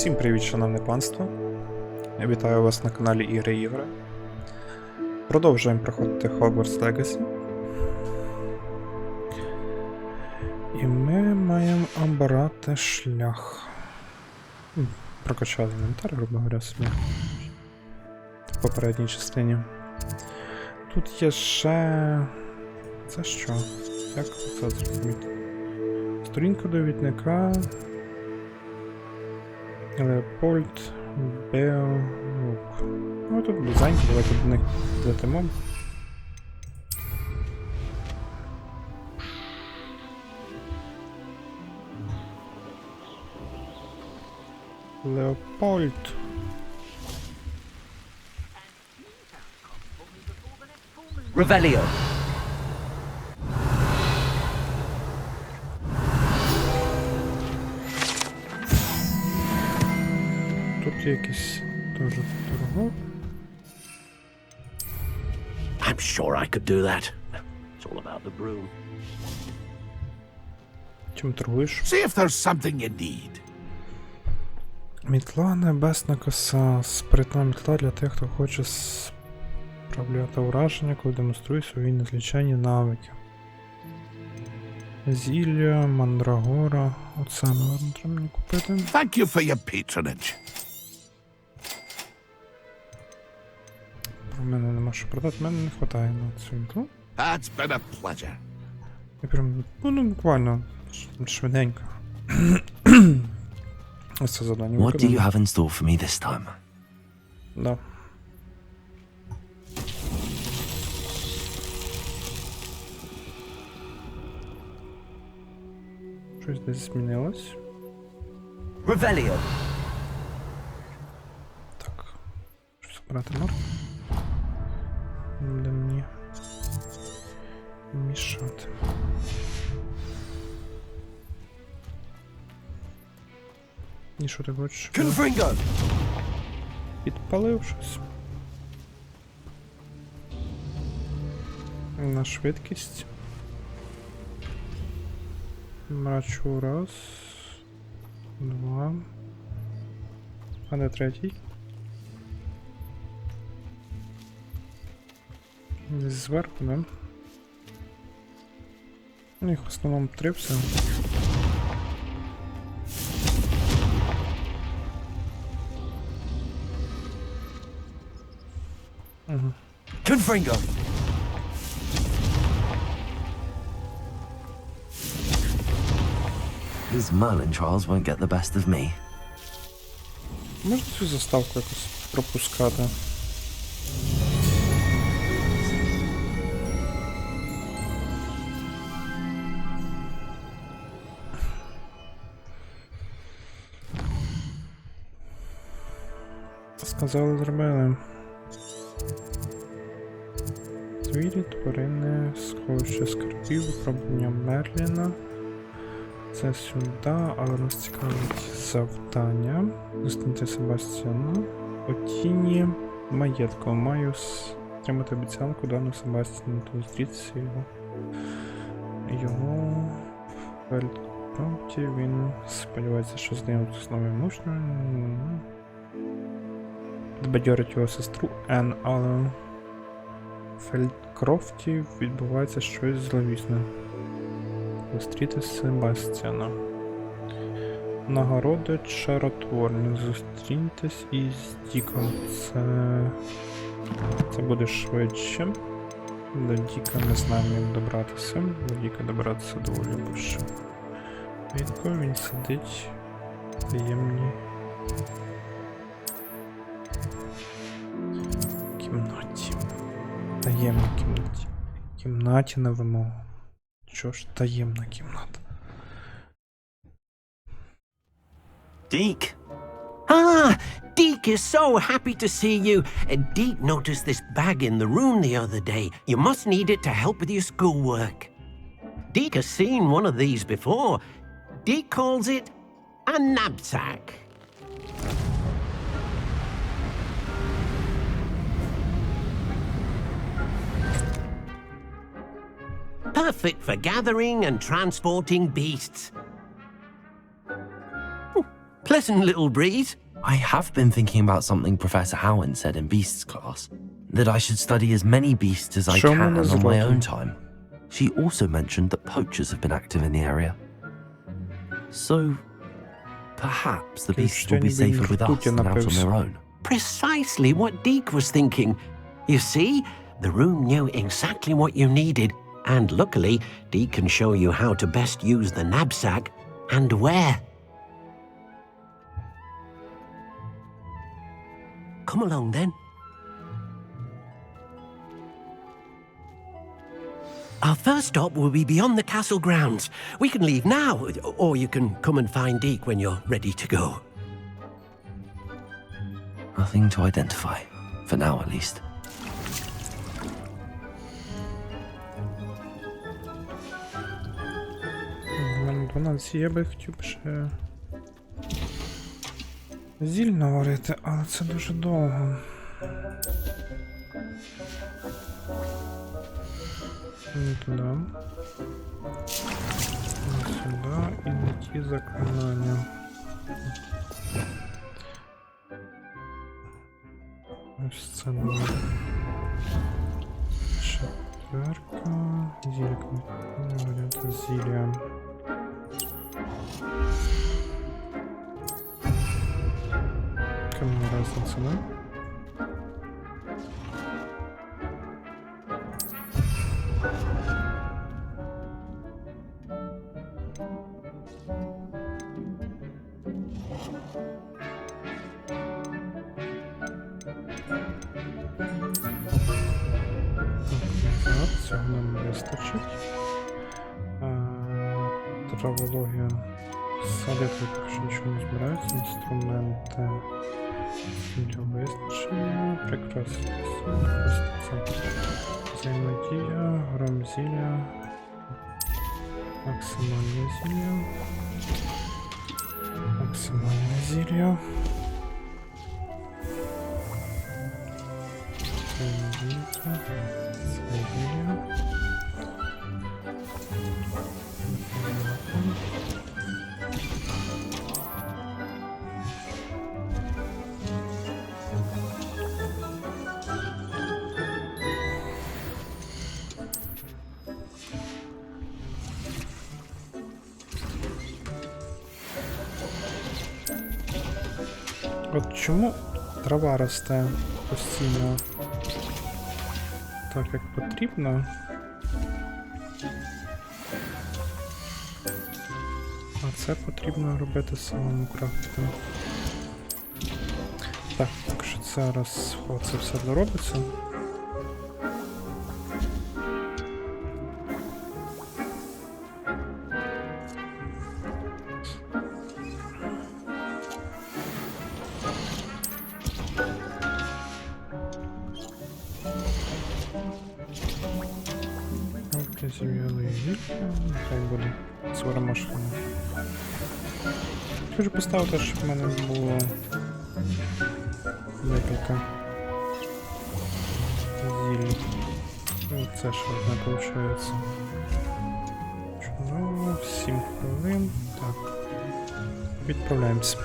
Всім привіт, шановне панство. Я вітаю вас на каналі Ігри. Продовжуємо проходити Hogwarts Legacy. І ми маємо обрати шлях. Прокачати інвентар, грубо говоря, собі. В попередній частині. Тут є ще... Це що? Як це зрозуміти? Сторінка довідника. Леопольд, Беолук. Ну тут дизайн, давайте до них злетимо. Леопольд. Ревеліо. Тут є якийсь теж торгов. I'm sure I could do that. It's all about the broom. Чим торгуєш? See if there's something you need. Мітла, небесна коса. Спритна мітла для тих, хто хоче справляти ураження, коли демонструє свої незліченні навики. Зілля, мандрагора. Оце, наверно, треба мені купити. Thank you for your patronage. У мене нема що продати, в мене не вистачає на цю мітлу. That's been a pleasure. Я прям, ну буквально, швиденько. Ось це завдання. What do you have in store for me this time? Да. Щось десь змінилось. Ревеліо. Так. Щось обрати можна? Де мені мішати. І що ти хочеш? Конфринго. Підпалив щось. На швидкість. Мрачу раз. Два. А де третій? Десь зверху, да? Ну їх в основному три все. Ага. Confringo. These Merlin trials won't get the best of me. Можна цю заставку якось пропускати? Сказали, зробили. Звірі, тварини, сховище скарбів, випробування Мерліна. Це сюди, але нас цікавить завдання. Зустріньте Себастьяна. У тіні маєтку. Маю отримати обіцянку дану Себастьяну, то зустрітися його. Його фельдкрафті. Він сподівається, що знайомиться з новим учнем. Збадьорить його сестру Ен, але в Фельдкрофті відбувається щось зловісне. Зустріти Себастьяна. Нагороди чаротворні. Зустріньтесь із Діком. Це буде швидше. До Діка ми знаємо, як добратися. До Діка добратися доволі важче. Відко він сидить в таємній кімнаті. Таємній кімнаті. Кімнаті на вимогу. Що ж, таємна кімната. Deke. Ah, Deke is so happy to see you. Deke noticed this bag in the room the other day. You must need it to help with your schoolwork. Deke has seen one of these before. Deke calls it a knapsack. Perfect for gathering and transporting beasts. Pleasant little breeze. I have been thinking about something Professor Howen said in Beasts class, that I should study as many beasts as I Show can me the on my zloty. own time. She also mentioned that poachers have been active in the area. So, perhaps the beasts will be safer with us than out on their own. Precisely what Deke was thinking. You see, the room knew exactly what you needed, and luckily, Deke can show you how to best use the knapsack and where. Come along then. Our first stop will be beyond the castle grounds. We can leave now, or you can come and find Deke when you're ready to go. Nothing to identify, for now at least. У мене 12, я би хотів ще зіль наварити, але це дуже довго. Не туди. Не сюди і не ті заклинання. Ось це не. Четверка. Зілька. Варіанти зілля. Кому разниця, да? Цього нам вистачить. Травологія. Садити, якщо нічого не збирається. Інструменти. Для визначення. Прекрасно. Ось це. Взаємодія. Гром зілля. Максимальне зілля. Максимальне зілля. Взаємодія. Зілля. От чому трава росте постійно так, як потрібно, а це потрібно робити самому крафту. Так, якщо зараз це все доробиться. Зів'яли гільки, хай буде сваромашина. Хочу поставити, щоб в мене було декілька зіль. Це ж одне виходить. Чудово, 7 хвилин. Так. Відправляємося.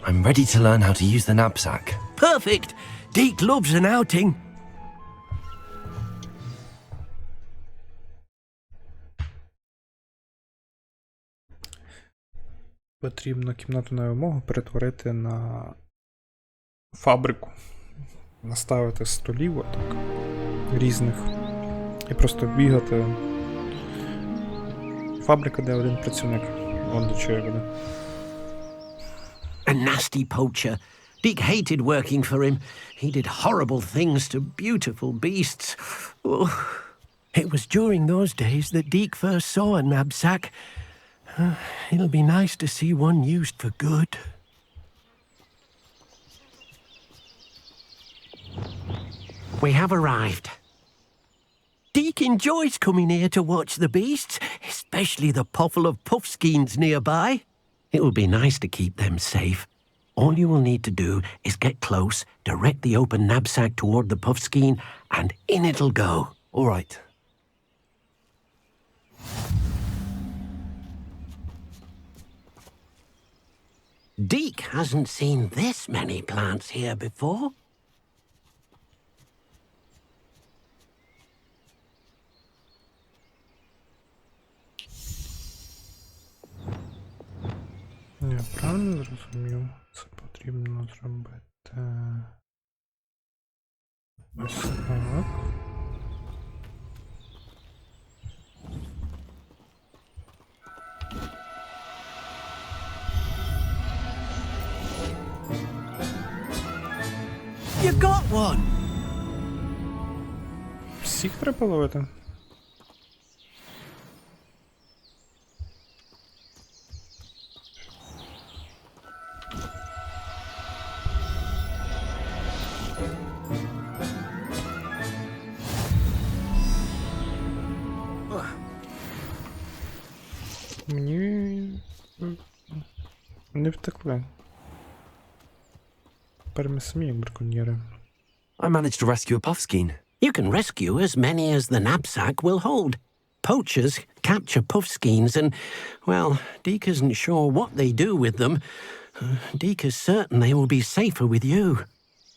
I'm ready to learn how to use the knapsack. Perfect! Deke loves an outing. Потрібно кімнату на вимогу перетворити на фабрику. Наставити столів отак різних. І просто бігати. Фабрика, де один працівник. Вон до чого буде. A nasty poacher. Deke hated working for him. He did horrible things to beautiful beasts. Oh, it was during those days that Deke first saw a knapsack. It'll be nice to see one used for good. We have arrived. Deke enjoys coming here to watch the beasts, especially the puffle of puffskeins nearby. It will be nice to keep them safe. All you will need to do is get close, direct the open knapsack toward the puffskein, and in it'll go. All right. Deke hasn't seen this many plants here before. Я правильно зрозумів? Це потрібно зробити. Ось так. You got one! Всіх треба ловити? Мені не втекли. Тепер ми самі як браконьєри. I managed to rescue a puffskein. You can rescue as many as the knapsack will hold. Poachers capture puffskeins and, well, Deke isn't sure what they do with them. Deke is certain they will be safer with you.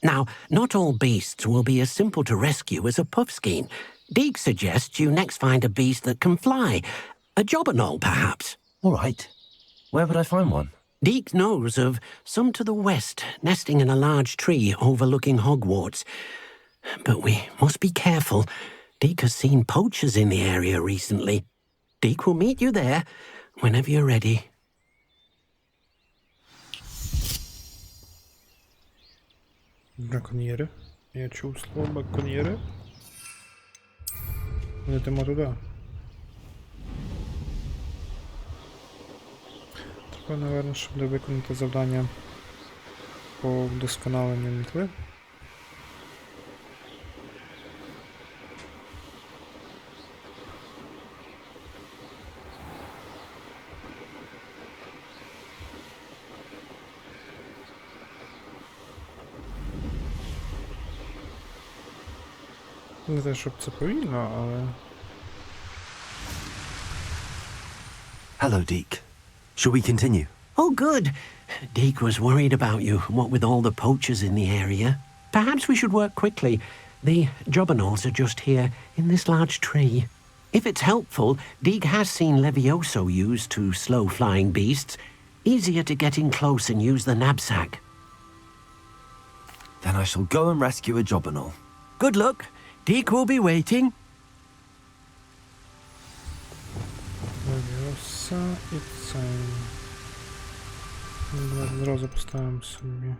Now, not all beasts will be as simple to rescue as a puffskein. Deke suggests you next find a beast that can fly. A jobberknoll, perhaps. All right. Where would I find one? Deke knows of some to the west, nesting in a large tree overlooking Hogwarts. But we must be careful. Deke has seen poachers in the area recently. Deke will meet you there whenever you're ready. Браконьєри. Я чув слово браконьєри. Летимо туди. Треба, напевно, щоб виконати завдання по вдосконаленню мітли. Не те, щоб це повільно, але... Hello, Deke. Shall we continue? Oh, good. Deke was worried about you, what with all the poachers in the area. Perhaps we should work quickly. The jobberknolls are just here, in this large tree. If it's helpful, Deke has seen Levioso used to slow flying beasts. Easier to get in close and use the knapsack. Then I shall go and rescue a jobberknoll. Good luck. Deke will be waiting. Левіоса і цей. Давайте зразу поставимо собі.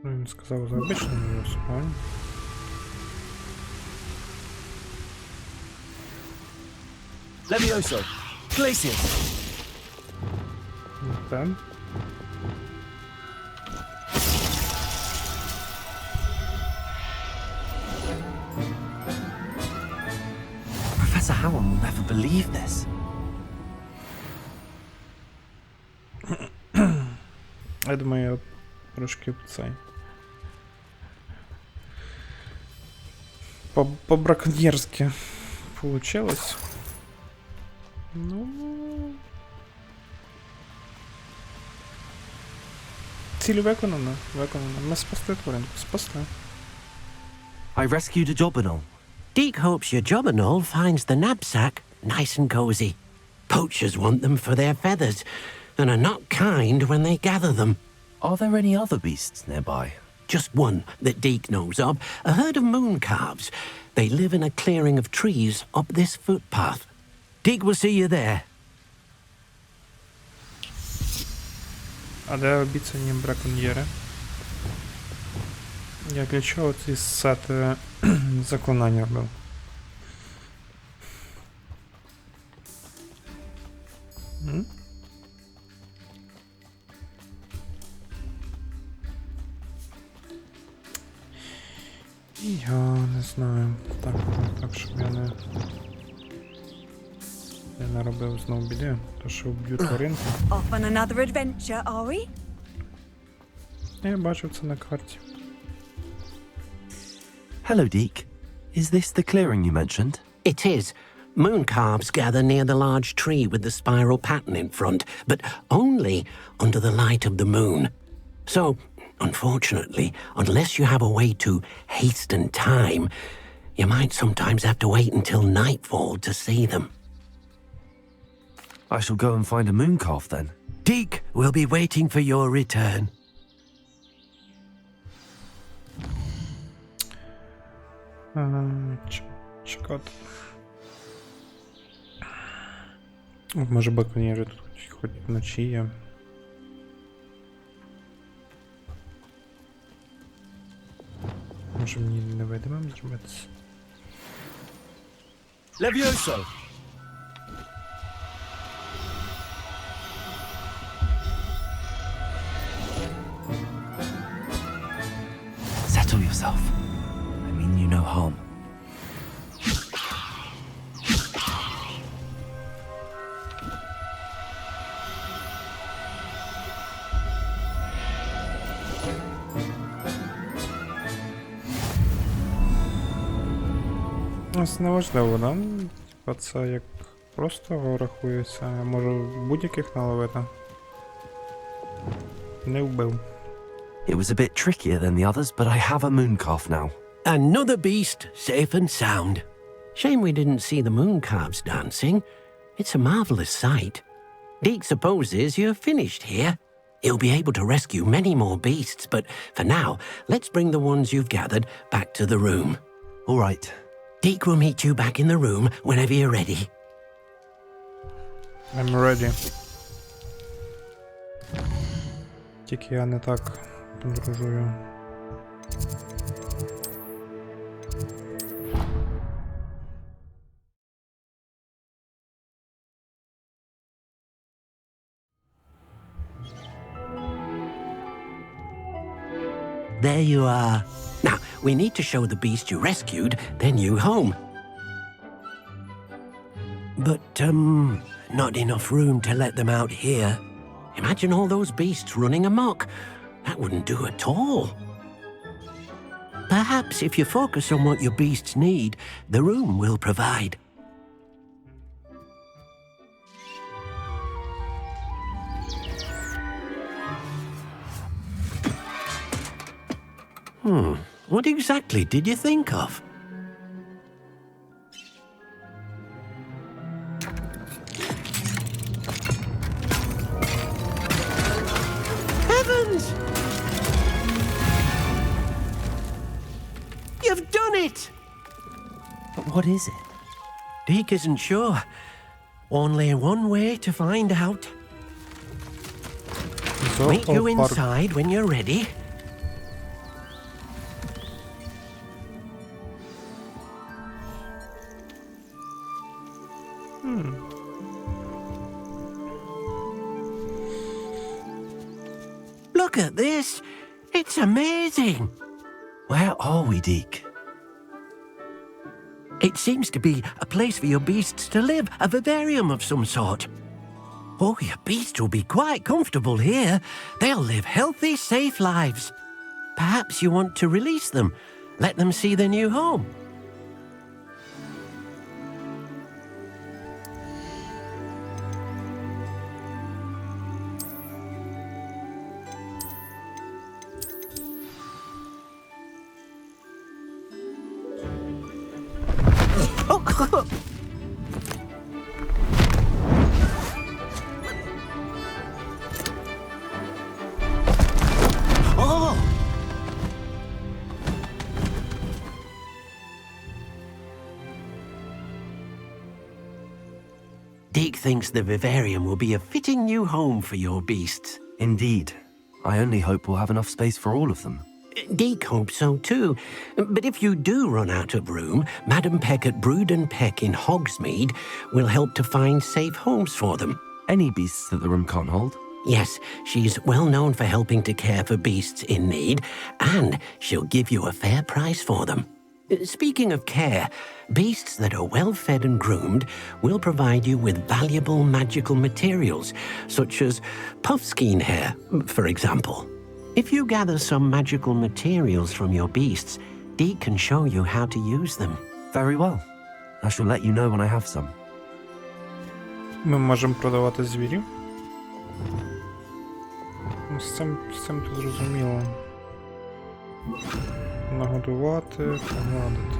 Ну, він сказав за обичну Левіосу, правильно? Levioso! Glacius! Так. Professor Howard will never believe this. Я думаю, трошки цей. По-браконьєрськи получилось. Ну... Ціль виконана. Ми спасли тваринку. Спасли. I rescued a jobberknoll. Deke hopes your jobberknoll finds the knapsack nice and cozy. Poachers want them for their feathers, and are not kind when they gather them. Are there any other beasts nearby? Just one that Deke knows of, a herd of moon calves. They live in a clearing of trees up this footpath. Deke will see you there. А де обіцяні браконьєри? Я для чого ці сети заклинання робив? Я не знаю. Так, щоб я не робив знов біди, то що вб'ю тваринку. Off on another adventure, are we? Я бачив це на карті. Hello, Deke. Is this the clearing you mentioned? It is. Moon calves gather near the large tree with the spiral pattern in front, but only under the light of the moon. So, unfortunately, unless you have a way to hasten time, you might sometimes have to wait until nightfall to see them. I shall go and find a moon calf then. Deke will be waiting for your return. Чекати. Може баконіри тут хоч вночі є. Може мені невидимим зробитися? Levioso! Settle yourself. I mean you no harm. Це не важливо, да? Типа це як просто рахується, я можу будь-яких наловити. Не вбив. It was a bit trickier than the others, but I have a moon calf now. Another beast, safe and sound. Shame we didn't see the moon calves dancing. It's a marvelous sight. Deke supposes you're finished here. He'll be able to rescue many more beasts, but for now, let's bring the ones you've gathered back to the room. All right. Deke will meet you back in the room whenever you're ready. I'm ready. Тільки я не так подорожую. There you are. Now, we need to show the beast you rescued their new home. But, not enough room to let them out here. Imagine all those beasts running amok. That wouldn't do at all. Perhaps if you focus on what your beasts need, the room will provide. What exactly did you think of? Heavens! You've done it! But what is it? Deke isn't sure. Only one way to find out. Meet you inside when you're ready. Look at this! It's amazing! Where are we, Deke? It seems to be a place for your beasts to live, a vivarium of some sort. Oh, your beasts will be quite comfortable here. They'll live healthy, safe lives. Perhaps you want to release them, let them see their new home. Oh! Deke thinks the vivarium will be a fitting new home for your beasts. Indeed. I only hope we'll have enough space for all of them. Deke hopes so too. But if you do run out of room, Madam Peck at Brood and Peck in Hogsmeade will help to find safe homes for them. Any beasts that the room can't hold? Yes, she's well known for helping to care for beasts in need, and she'll give you a fair price for them. Speaking of care, beasts that are well fed and groomed will provide you with valuable magical materials, such as puffskein hair, for example. If you gather some magical materials from your beasts, Deke can show you how to use them. Very well. I shall let you know when I have some. Ми можемо продавати звірів. Ну, з цим тут зрозуміло. Нагодувати, погладити.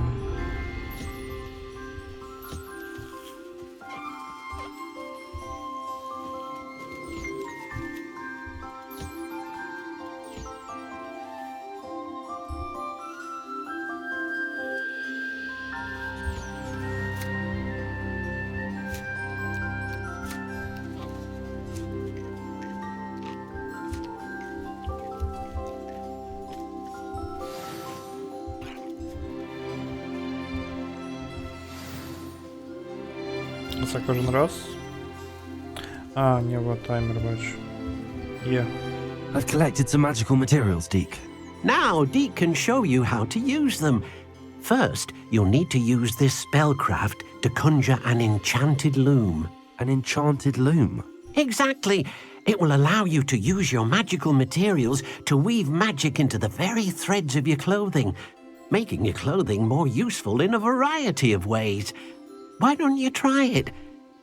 Це кожен раз? А, ні, вот таймер бачу. Є. I've collected some magical materials, Deke. Now, Deke can show you how to use them. First, you'll need to use this spellcraft to conjure an enchanted loom. An enchanted loom. Exactly. It will allow you to use your magical materials to weave magic into the very threads of your clothing, making your clothing more useful in a variety of ways. Why don't you try it?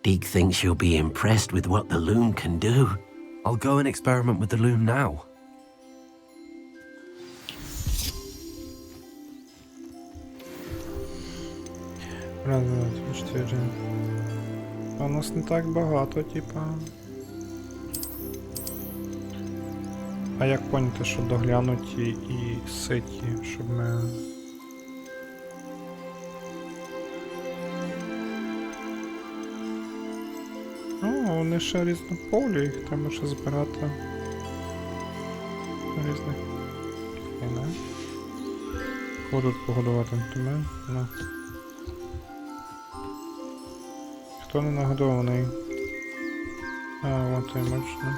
Deke thinks you'll be impressed with what the loom can do. I'll go and experiment with the loom now. Раз, два, три, чотири. А у нас не так багато, типа. А як поняти, що доглянуті і ситі, щоб ми... О, вони ще різнополі, їх треба ще збирати. Різних. Не. Кого тут погодувати? Тебе? На. Хто не нагодований? А, от і мочно.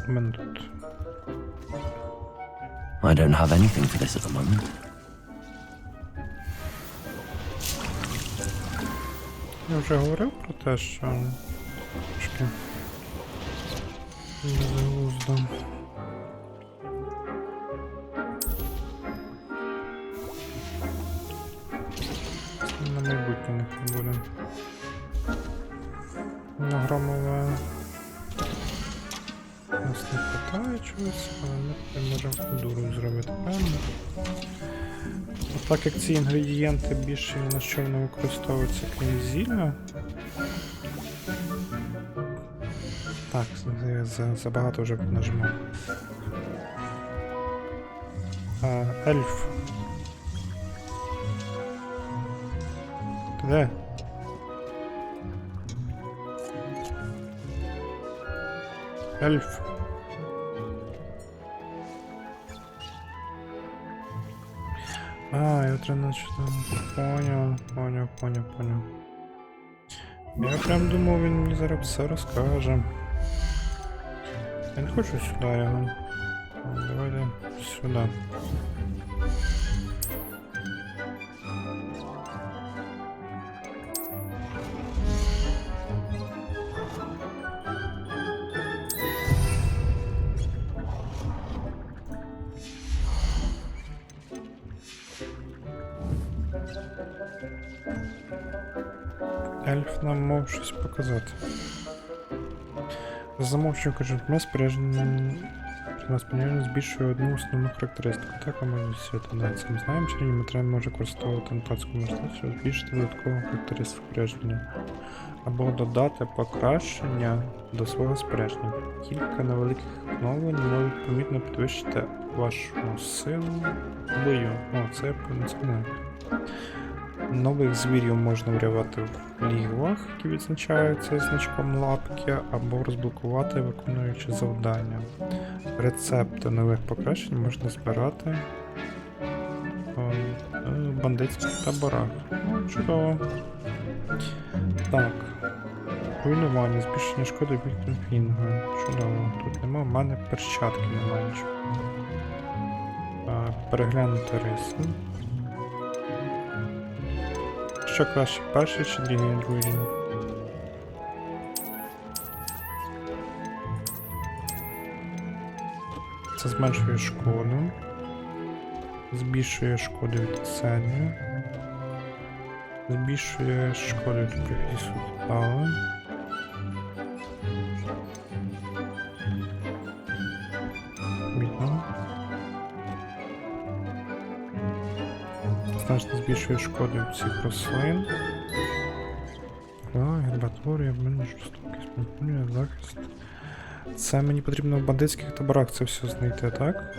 У мене тут. I don't have anything for this at the moment. Я вже говорив про те, що трошки безглуздо. На майбутнє нехай буде. Нагромове. Нас не хватає чогось, але ми можемо дуру зробити, правильно? Так як ці інгредієнти більше ні на що не використовуються, крім зілля. Так, забагато вже нажимав. Ельф. Ти де? Ельф. Я 13. Поняв. Я прям думав, він мені зараз все розкаже. Я не хочу сюди його. Давайте сюди. Ельф нам мав щось показати. Замовчую, кажуть, ми спорядження збільшує одну основну характеристику. Так, а ми світи. Це ми знаємо, чарівні матеріали може використовувати нотацьку можливість, щоб збільшити додаткову характеристику спорядження. Або додати покращення до свого спорядження. Кілька невеликих оновлень можуть помітно підвищити вашу силу бою. Це не. Нових звірів можна врятувати в лігвах, які відзначаються значком лапки, або розблокувати, виконуючи завдання. Рецепти нових покращень можна збирати в бандитських таборах. Чудово. Так. Руйнування, збільшення шкоди від пінгу. Чудово. Тут нема, в мене перчатки немає нічого. Переглянути риси. Що краще, перший чи другий рівень? Це зменшує шкоду. Збільшує шкоду від серії. Збільшує шкоду від профісу стали. Видно. Значно збільшує шкоду від всіх рослин. Гербаторія, обмін жорстокість, маніпулює, захист. Це мені потрібно в бандитських таборах це все знайти, так?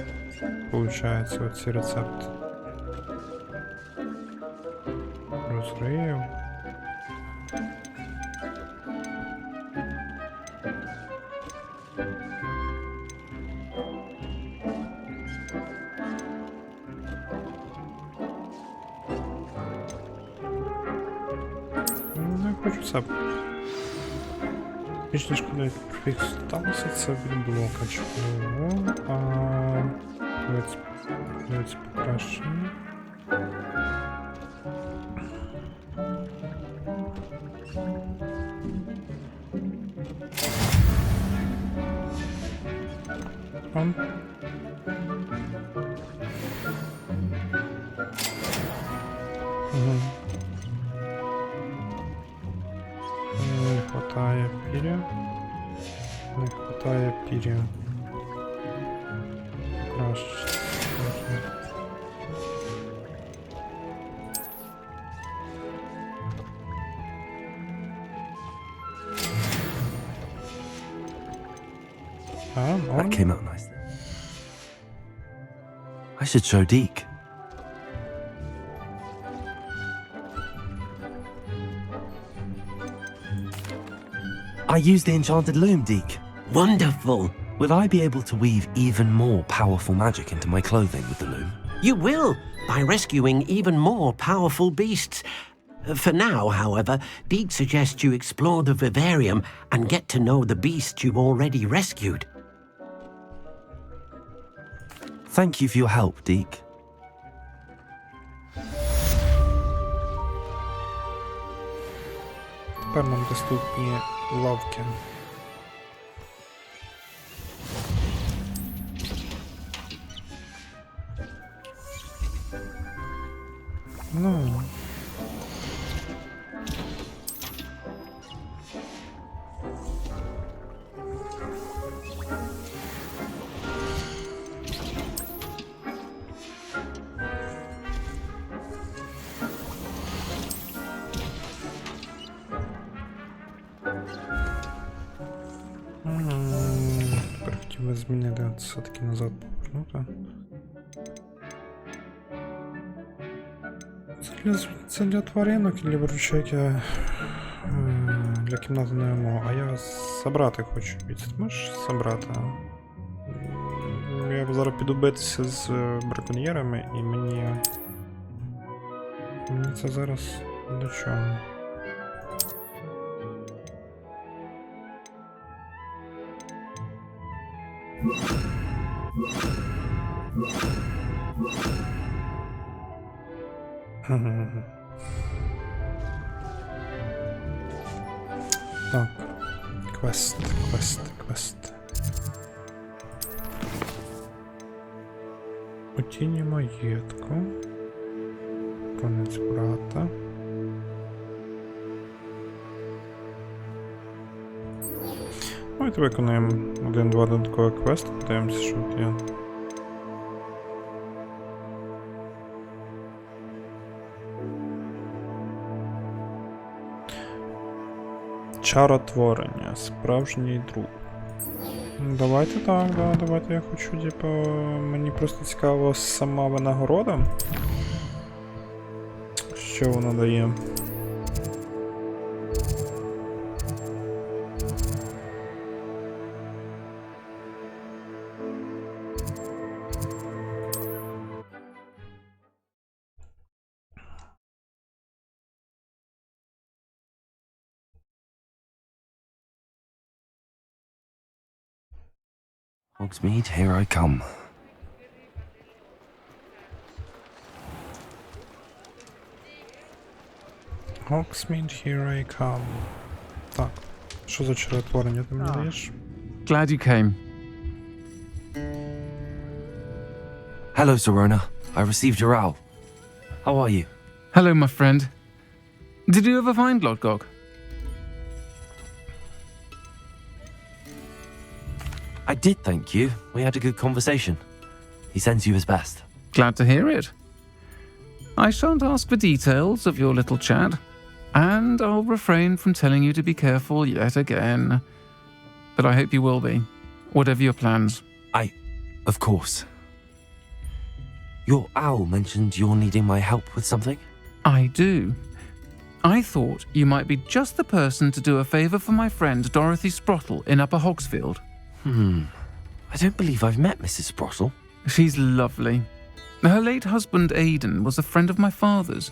Получається, оці рецепти. Розрив. Ну, я хочу все. Більш ніж коли фікс сталося, це від блока чудово. Давайте покращення. Не хватає піря. Не хватає піря. Краще. That came out nicely. I should show Deke. I used the enchanted loom, Deke. Wonderful. Will I be able to weave even more powerful magic into my clothing with the loom? You will, by rescuing even more powerful beasts. For now, however, Deke suggests you explore the vivarium and get to know the beasts you've already rescued. Thank you for your help, Deke. Тепер нам доступні лавки. Ну. Тепер хотів би змінити, все-таки назад повернути. Це для тваринок і для вирушайте для кімнати нового. А я забрати хочу. Ти можеш забрати? Я зараз піду битися з браконьєрами і мені це зараз до чого. Так, квест. У тіні маєтку. Конець брата. Давайте виконаємо 1-2 додаткові квести, подивимося, що тут є. Чаротворення, справжній друг. Давайте так, да, давайте я хочу, типу, мені просто цікаво сама винагорода. Що вона дає? Hogsmeade, here I come. Hogsmeade, here I come. Так. Що за чаротворення ти мені даєш? Glad you came. Hello, Serona. I received your owl. How are you? Hello, my friend. Did you ever find Lodgok? I did, thank you. We had a good conversation. He sends you his best. Glad to hear it. I shan't ask for details of your little chat, and I'll refrain from telling you to be careful yet again. But I hope you will be, whatever your plans. Of course. Your owl mentioned you're needing my help with something? I do. I thought you might be just the person to do a favour for my friend Dorothy Sprottle in Upper Hogsfield. I don't believe I've met Mrs. Sprottle. She's lovely. Her late husband Aidan was a friend of my father's.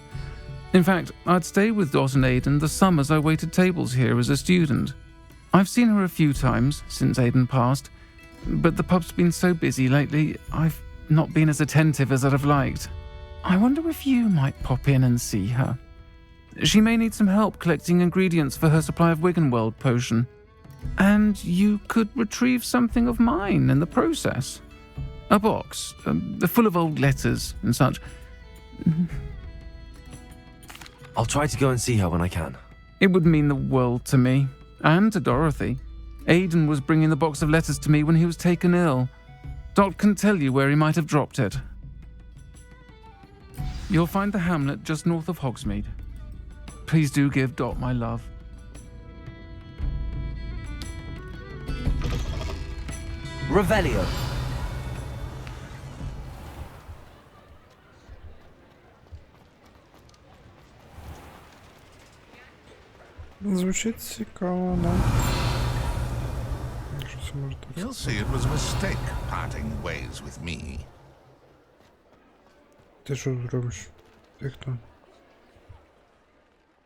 In fact, I'd stayed with Dot and Aidan the summers I waited tables here as a student. I've seen her a few times since Aidan passed, but the pub's been so busy lately, I've not been as attentive as I'd have liked. I wonder if you might pop in and see her. She may need some help collecting ingredients for her supply of Wiggenweld potion. And you could retrieve something of mine in the process. A box, full of old letters and such. I'll try to go and see her when I can. It would mean the world to me, and to Dorothy. Aidan was bringing the box of letters to me when he was taken ill. Dot can tell you where he might have dropped it. You'll find the hamlet just north of Hogsmeade. Please do give Dot my love. Revelio. Звучить цікаво, да. Що це може так? You'll see it was a mistake parting ways with me. Ти що зробиш? Ти хто?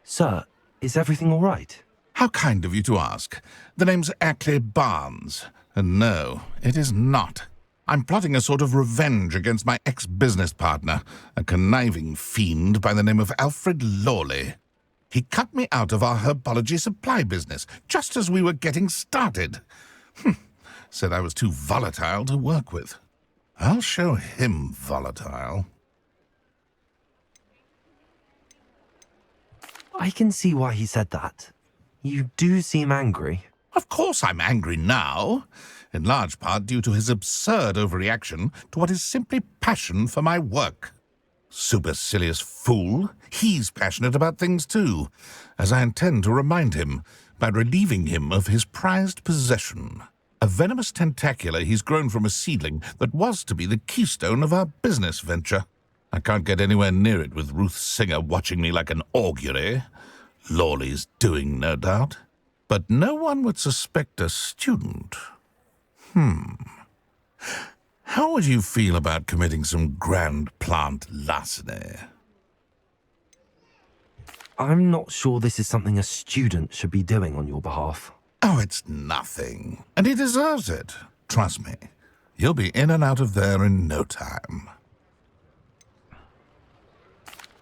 Sir, is everything all right? How kind of you to ask. The name's Ackley Barnes. And no, it is not. I'm plotting a sort of revenge against my ex-business partner, a conniving fiend by the name of Alfred Lawley. He cut me out of our herbology supply business just as we were getting started. Said I was too volatile to work with. I'll show him volatile. I can see why he said that. You do seem angry. Of course I'm angry now, in large part due to his absurd overreaction to what is simply passion for my work. Supercilious fool, he's passionate about things too, as I intend to remind him by relieving him of his prized possession. A venomous tentacula he's grown from a seedling that was to be the keystone of our business venture. I can't get anywhere near it with Ruth Singer watching me like an augury. Lawley's doing, no doubt. But no one would suspect a student. How would you feel about committing some grand plant larceny? I'm not sure this is something a student should be doing on your behalf. Oh, it's nothing. And he deserves it. Trust me. You'll be in and out of there in no time.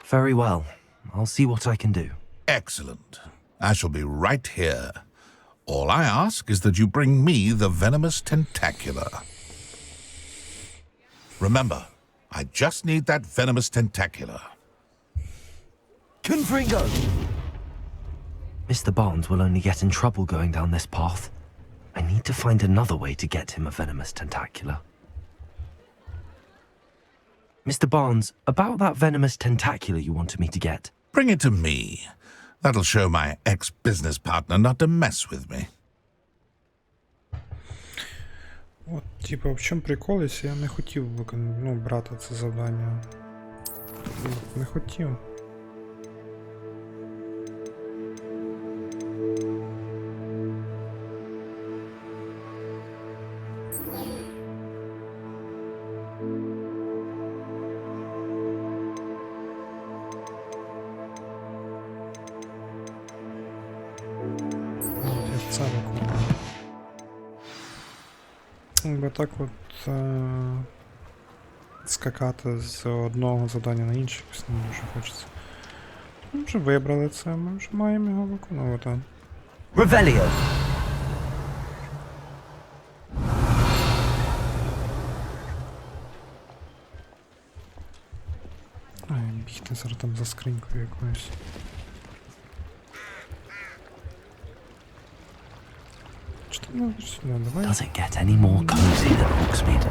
Very well. I'll see what I can do. Excellent. I shall be right here. All I ask is that you bring me the venomous tentacula. Remember, I just need that venomous tentacula. Confringo! Mr. Barnes will only get in trouble going down this path. I need to find another way to get him a venomous tentacula. Mr. Barnes, about that venomous tentacula you wanted me to get. Bring it to me. That'll show my ex-business partner not to mess with me. От, типа, в чому прикол, якщо я не хотів брати це завдання. Не хотів. Бо так от скакати з одного завдання на інше якось не дуже хочеться. Ми вже вибрали це, ми вже маємо його виконувати. Revelio. Ай, бігти зараз там за скринькою якоюсь. Чи ти не сюди, давай. Does it get any more cozy than Hogsmeade?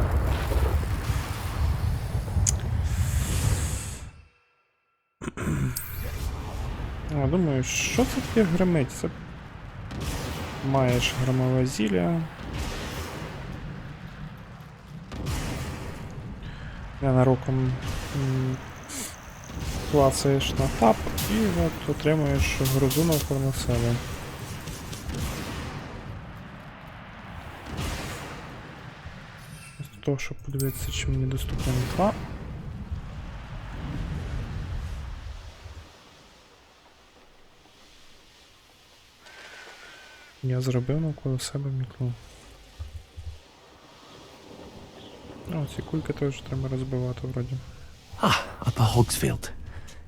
Я думаю, що це таке гримить? Це маєш громове зілля. Ненароком клацаєш на тап і от отримуєш грозу навколо себе. З того, щоб подивитися, чи мені доступна інфа. Я зробив навколо себе мітлу. О, ці кульки теж треба розбивати вроді. Ah, Upper Hogsfield.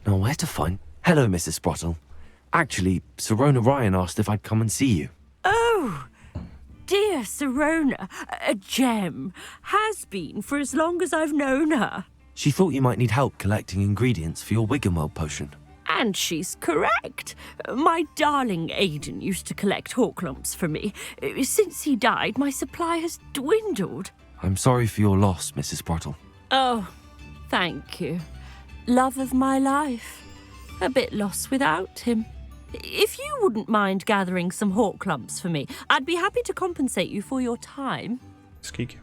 Now where to find... Hello, Mrs. Sprottle. Actually, Sirona Ryan asked if I'd come and see you. Oh, dear Sirona, a gem. Has been for as long as I've known her. She thought you might need help collecting ingredients for your Wiggenweld potion. And she's correct. My darling Aidan used to collect hawklumps for me. Since he died, my supply has dwindled. I'm sorry for your loss, Mrs. Sprottle. Oh, thank you. Love of my life. A bit lost without him. If you wouldn't mind gathering some hawklumps for me, I'd be happy to compensate you for your time. Скільки?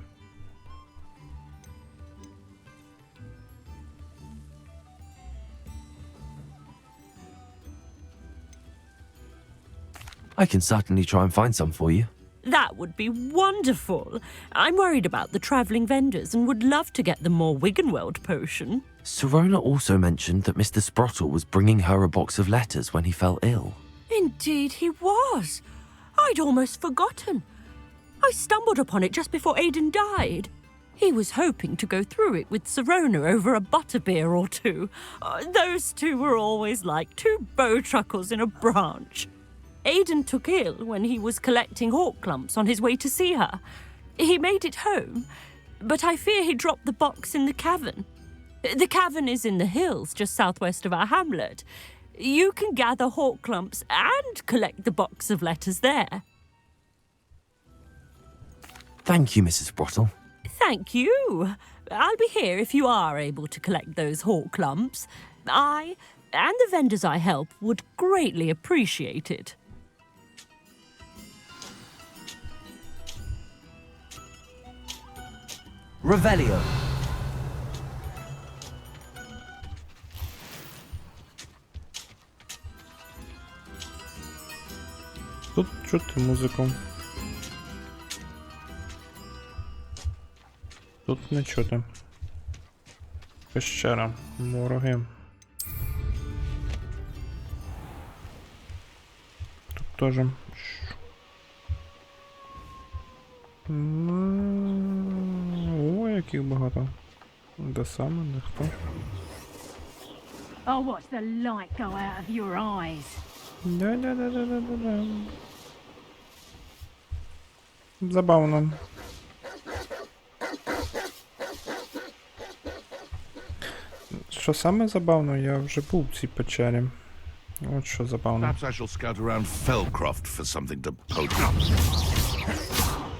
I can certainly try and find some for you. That would be wonderful. I'm worried about the travelling vendors and would love to get them more Wiggenweld potion. Sirona also mentioned that Mr. Sprottle was bringing her a box of letters when he fell ill. Indeed he was. I'd almost forgotten. I stumbled upon it just before Aidan died. He was hoping to go through it with Sirona over a butterbeer or two. Those two were always like two bowtruckles in a branch. Aidan took ill when he was collecting hawklumps on his way to see her. He made it home, but I fear he dropped the box in the cavern. The cavern is in the hills just southwest of our hamlet. You can gather hawklumps and collect the box of letters there. Thank you, Mrs. Sprottle. Thank you. I'll be here if you are able to collect those hawklumps. I and the vendors I help would greatly appreciate it. Revelio. Тут чути музику. Тут не чути. Пещера. Вороги. Тут теж. О, яких багато. Де саме, де хто? Oh, watch the light go out of your eyes. Да-да-да-да-да-да. Забавно. Що саме забавно, я вже був в цій печері. От що забавно. Perhaps I shall scout around Fellcroft for something to poke up.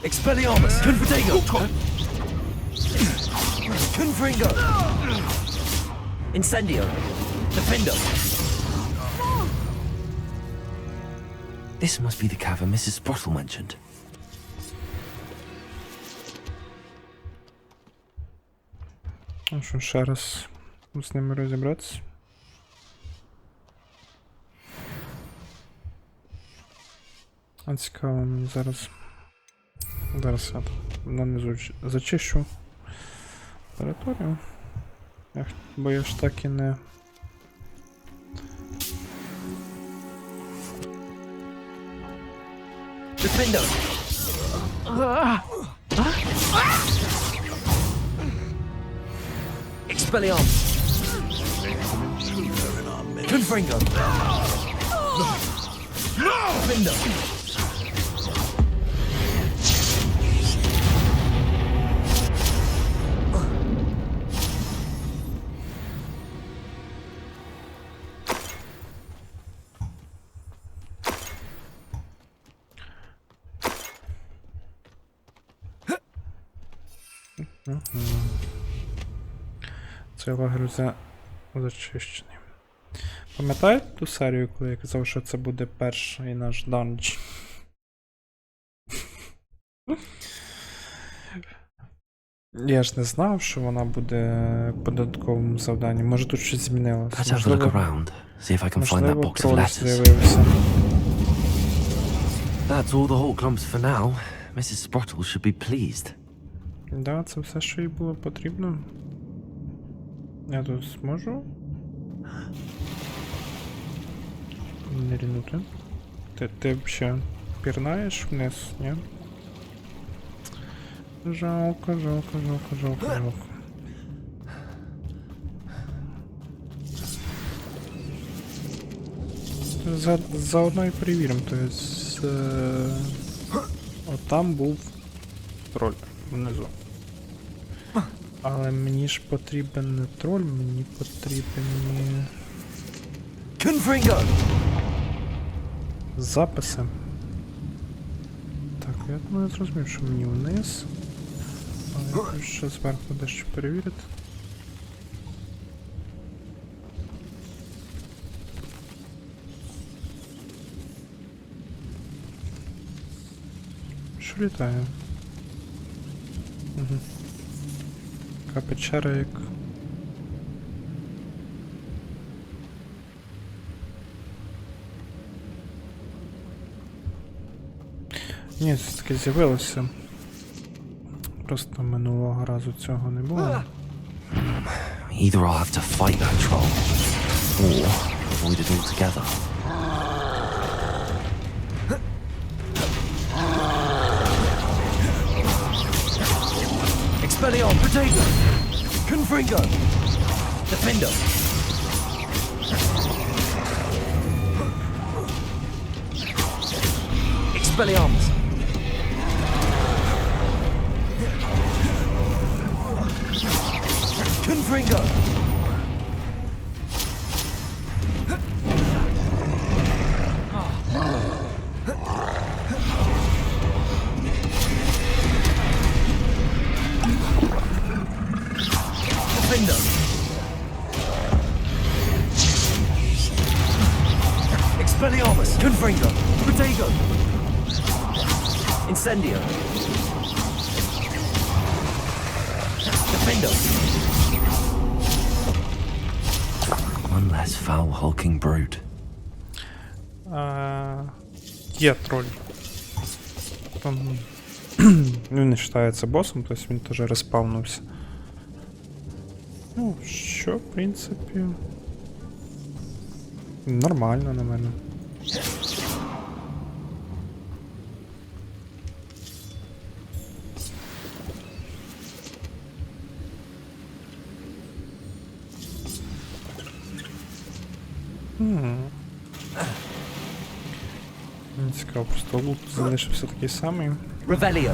Expelliarmus. Confringo. Confringo. Incendio. Defendo. This must be the cavern Mrs. Sprottle mentioned. Ну що, ще раз з ними розібратися. А цікаво мені зараз. Зараз я нанизу зачищу територію. Бо я ж так і не... Defendo. Expelliarmus. Confringo. Findo. Цей лагер зачищений. Пам'ятаєте ту серію, коли я казав, що це буде перший наш данж? Я ж не знав, що вона буде податковим завданням. Може тут щось змінилося. Let's have a look around, see if I can find that Можливо, box of троль letters. з'явився. That's all the whole clumps for now. Mrs. Sprottle should be pleased. Да, це все, що їй було потрібно. Я тут зможу не рінути. Ти ще пірнаєш вниз, ні? Жалко, жалко, жалко, жалко, жалко. Заодно і перевіримо, то есть отам був троль внизу. Але мені ж потрібен не троль, мені потрібні Confringo. записи. Так, я думаю, я зрозумів, що мені вниз. Але я хочу ще зверху дещо перевірити. Що літає? Угу. Така печера як... Ні, все таки з'явилося. Просто минулого разу цього не було. Either I'll have to fight that troll, or avoid it altogether. Expelliarmus. Potato. Confringo. Defendo. Expelliarmus. Confringo. Defendo. Expelliarmus. Confringo. Potato. Incendio. Defendo. One less foul hulking brute. Є троль. Там... Він не вважається босом, тобто він теж респавнувся. Ну, що, в принципі... Нормально на мене. Мені цікаво, просто лут залишився такий самий. Revelio.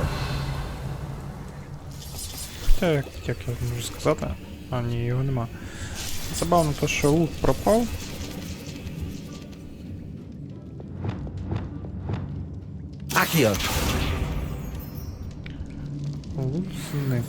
Хоча, як я можу сказати? А, ні, його нема. Забавно то, що лут пропав. Accio. Лут зник.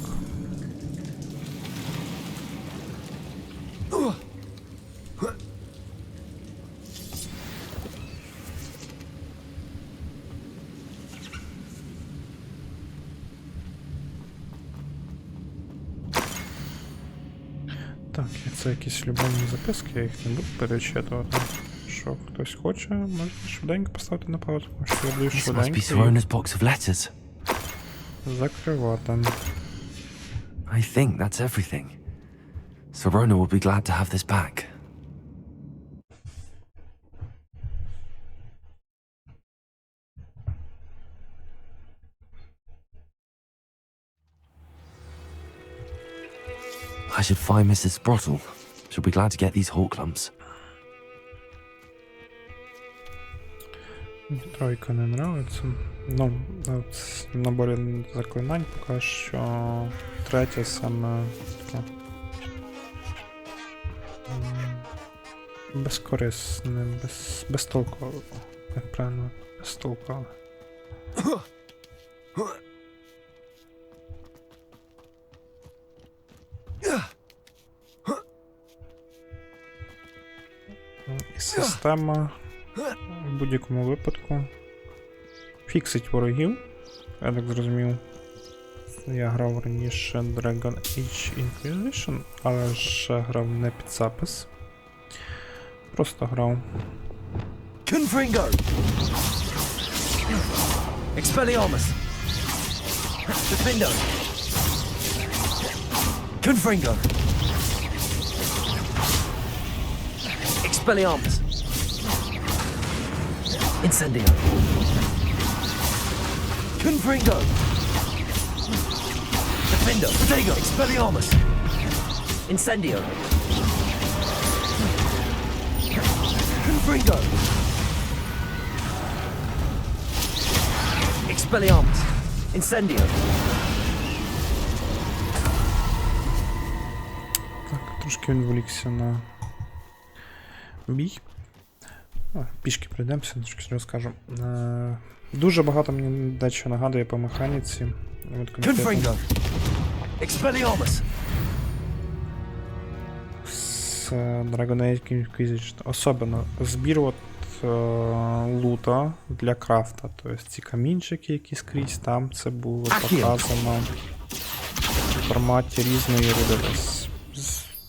Так, це якісь любовні записки, я їх не буду перечитувати. Що хтось хоче, може швиденько поставити на паузу, тому що я буду This must be швиденько Sorona's box of letters. їх закривати. I think that's everything. Sorona will be glad to have this back. I should find Mrs. Sprottle. She'll be glad to get these hawk lumps. Тройка не нравиться. Ну, от в наборі заклинань поки що третя саме така безкорисне, безтолкове. Як правильно, безтолкове. І система в будь-якому випадку фіксить ворогів. Я так зрозумів. Я грав раніше Dragon Age Inquisition, але ще грав не під запис. Просто грав. Confringo! Expelliarmus! Defendo! Confringo! Expelliarmus! Incendio! Confringo! Defendo! Protego! Expelliarmus! Incendio! Confringo! Expelliarmus! Incendio! Так, трошки відволікся на бій. Пішки пройдемося, трошки розкажу. Дуже багато мені дещо нагадує по механіці. Confringo! Expelliarmus! З Dragon Age Inquisition. Особливо збір лута для крафта. Тобто ці камінчики, які скрізь там, це було показано в форматі різної руди.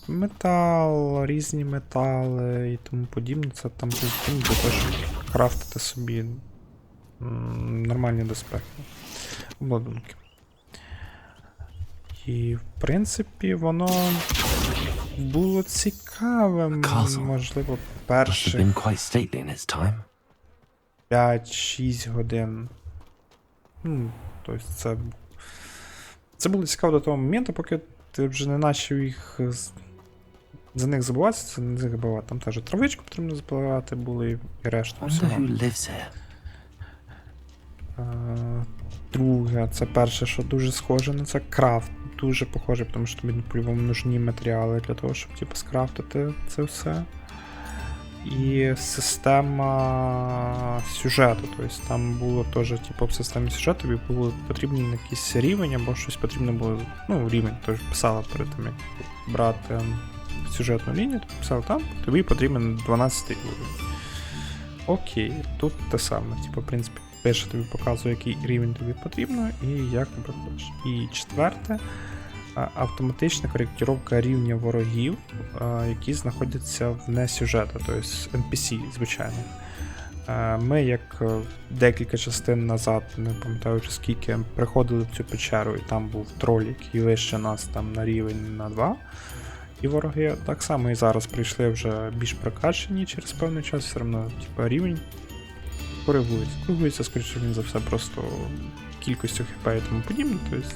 Метал, різні метали і тому подібне. Це там був для того, щоб крафтити собі нормальні доспехи, обладунки. І, в принципі, воно було цікавим, можливо, перших 5-6 годин. Тобто це було цікаво до того моменту, поки ти вже не почав їх за них забуватися, це не забувати. Там теж травичку потрібно збирати були і решту всього. Друге, це перше, що дуже схоже на це, крафт. Дуже похоже, тому що тобі по-любому нужні матеріали для того, щоб типу, скрафтити це все. І система сюжету. Тобто там було теж, типу, в системі сюжету тобі було потрібен якийсь рівень, або щось потрібно було, рівень, теж писала перед тим, як брати сюжетну лінію, тобі писали там, тобі потрібен 12 рівень. Окей, тут те саме, типу, в принципі, перше тобі показує, який рівень тобі потрібно і як ти проходиш. І четверте, автоматична коректировка рівня ворогів, які знаходяться вне сюжету, тобто NPC, звичайно. Ми, як декілька частин назад, не пам'ятаю вже скільки, приходили в цю печеру, і там був троль, який вище нас там на рівень на 2. І вороги так само і зараз прийшли вже більш прокачені через певний час, все одно типу, рівень коригується. Коригується, скоріше він за все, просто кількістю хп і тому подібне. Тобто,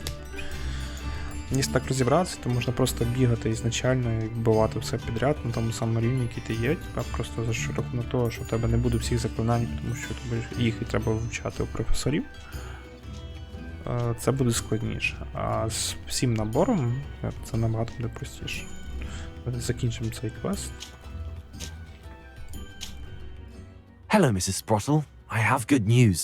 якщо так розібратися, то можна просто бігати ізначально і вбивати все підряд на тому самому рівні, який ти є, типу, просто за що рахунок того, що в тебе не буде всіх заклинань, тому що тобі їх і треба вивчати у професорів. Це буде складніше. А з всім набором це набагато буде простіше. Закінчимо цей квест. Hello, Mrs. Sprottle. I have good news.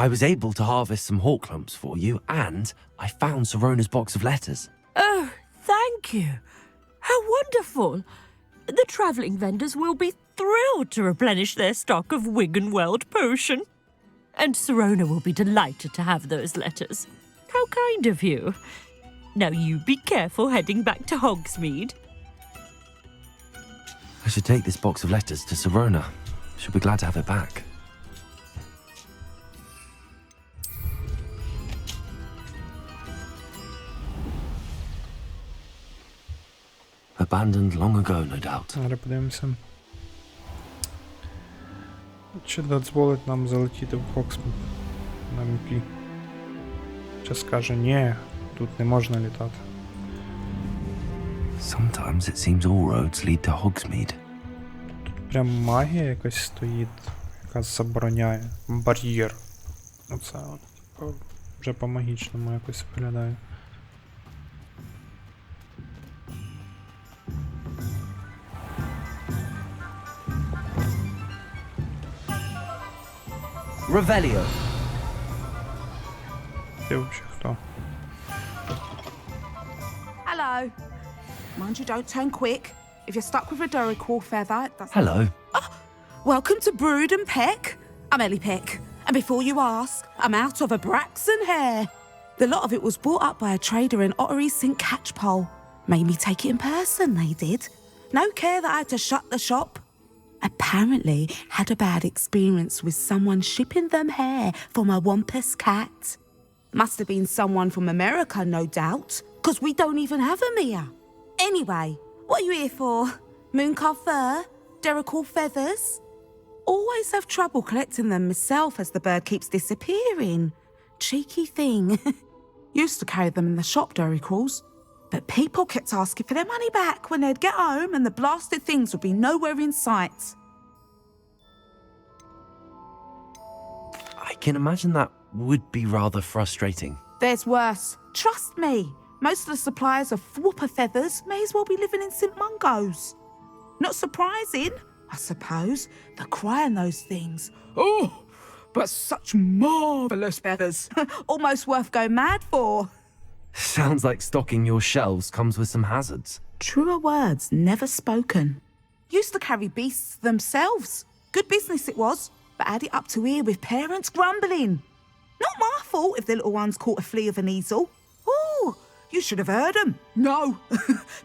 I was able to harvest some hawk lumps for you, and I found Sirona's box of letters. Oh, thank you. How wonderful. The travelling vendors will be thrilled to replenish their stock of Wiggenweld potion. And Sirona will be delighted to have those letters. How kind of you. Now you be careful heading back to Hogsmeade. I should take this box of letters to Sirona. She'll be glad to have it back. Abandoned long ago, no doubt. Зараз подивимося. Чи дозволить нам залетіти в Hogsmeade на МП? Чи скаже, ні, тут не можна літати. Sometimes it seems all roads lead to Hogsmeade. Прям магія якась стоїть, яка забороняє. Бар'єр. Оце от. Вже по-магічному якось виглядає. Revelio. Ти взагалі хто? Hello. Mind you don't turn quick. If you're stuck with a Duracell feather, it doesn't... Hello. Welcome to Brood and Peck. I'm Ellie Peck. And before you ask, I'm out of a Braxton hair. The lot of it was bought up by a trader in Ottery St. Catchpole. Made me take it in person, they did. No care that I had to shut the shop. Apparently had a bad experience with someone shipping them hair for my Wampus cat. Must have been someone from America, no doubt, because we don't even have them here. Anyway, what are you here for? Mooncalf fur? Derrickle feathers? Always have trouble collecting them myself as the bird keeps disappearing. Cheeky thing. Used to carry them in the shop, Derricles. But people kept asking for their money back when they'd get home and the blasted things would be nowhere in sight. I can imagine that would be rather frustrating. There's worse. Trust me. Most of the suppliers of whooper feathers may as well be living in St. Mungo's. Not surprising, I suppose, the cry in those things. Oh, but such marvellous feathers. Almost worth going mad for. Sounds like stocking your shelves comes with some hazards. Truer words never spoken. Used to carry beasts themselves. Good business it was, but had it up to here with parents grumbling. Not my fault if the little ones caught a flea of an easel. Oh, you should have heard them. No,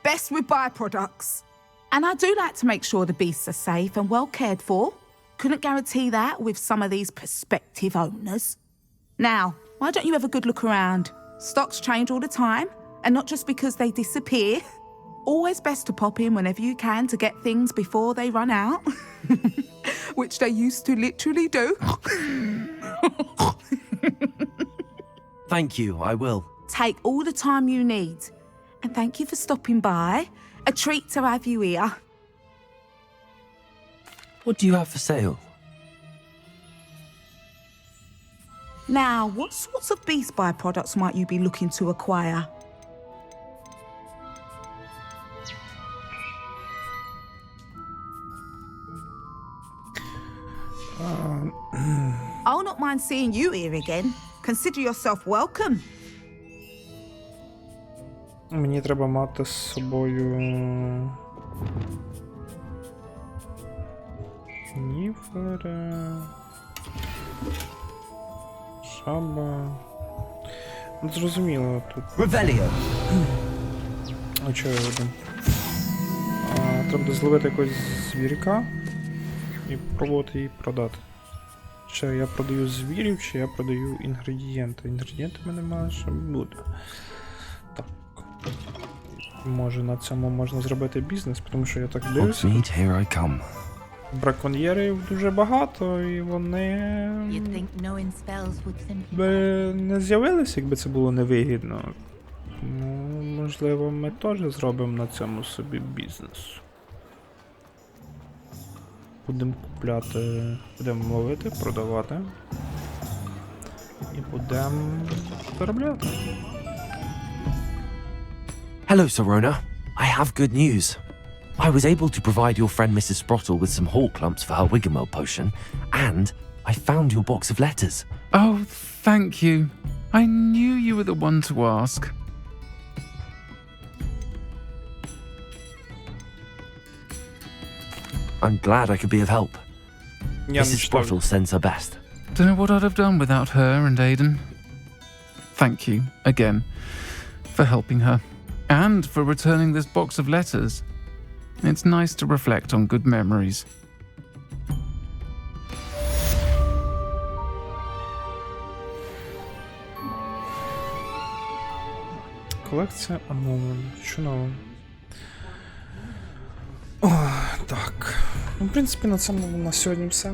best with byproducts. And I do like to make sure the beasts are safe and well cared for. Couldn't guarantee that with some of these prospective owners. Now, why don't you have a good look around? Stocks change all the time, and not just because they disappear. Always best to pop in whenever you can to get things before they run out. Which they used to literally do. Thank you, I will. Take all the time you need. And thank you for stopping by. A treat to have you here. What do you have for sale? Now, what sorts of beast byproducts might you be looking to acquire? I'll not mind seeing you here again. Consider yourself welcome. Мені треба мати з собою... Ніфера... Шаба... Ну, зрозуміло, тут... Revelio. А чого я веду? Треба зловити якогось звірка і пробувати її продати. Чи я продаю звірів, чи я продаю інгредієнти. Інгредієнти в мене мало що буде. Так. Може на цьому можна зробити бізнес, тому що я так дивлюся. Hogsmeade, here I come. Браконьєрів дуже багато, і вони би не з'явилися, якби це було невигідно. Ну, можливо, ми теж зробимо на цьому собі бізнес. Будемо купляти, будемо ловити, продавати. І будемо заробляти. Hello, Sorona. I have good news. I was able to provide your friend Mrs. Sprottle with some hall clumps for her Wiggamel potion, and I found your box of letters. Oh, thank you. I knew you were the one to ask. I'm glad I could be of help. Mrs. Sprottle sends her best. Don't know what I'd have done without her and Aidan. Thank you, again, for helping her, and for returning this box of letters. It's nice to reflect on good memories. Колекція аномалій. Чудово. Так. Ну, в принципі, на цьому на сьогодні все.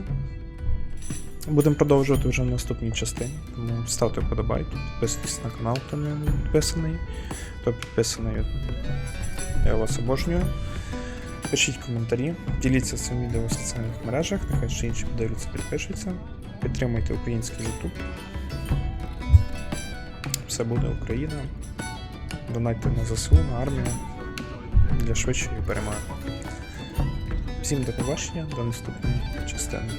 Будемо продовжувати вже в наступній частині. Тому ставте вподобайки, підписуйтесь на канал, хто не підписаний. Хто підписаний, Я вас обожнюю. Пишіть коментарі, діліться цим відео в соціальних мережах, нехай ще інші подивляться, підпишуться. Підтримуйте український YouTube. Все буде Україна. Донайте на ЗСУ, на армію для швидшої перемоги. Всім до побачення, до наступної частини.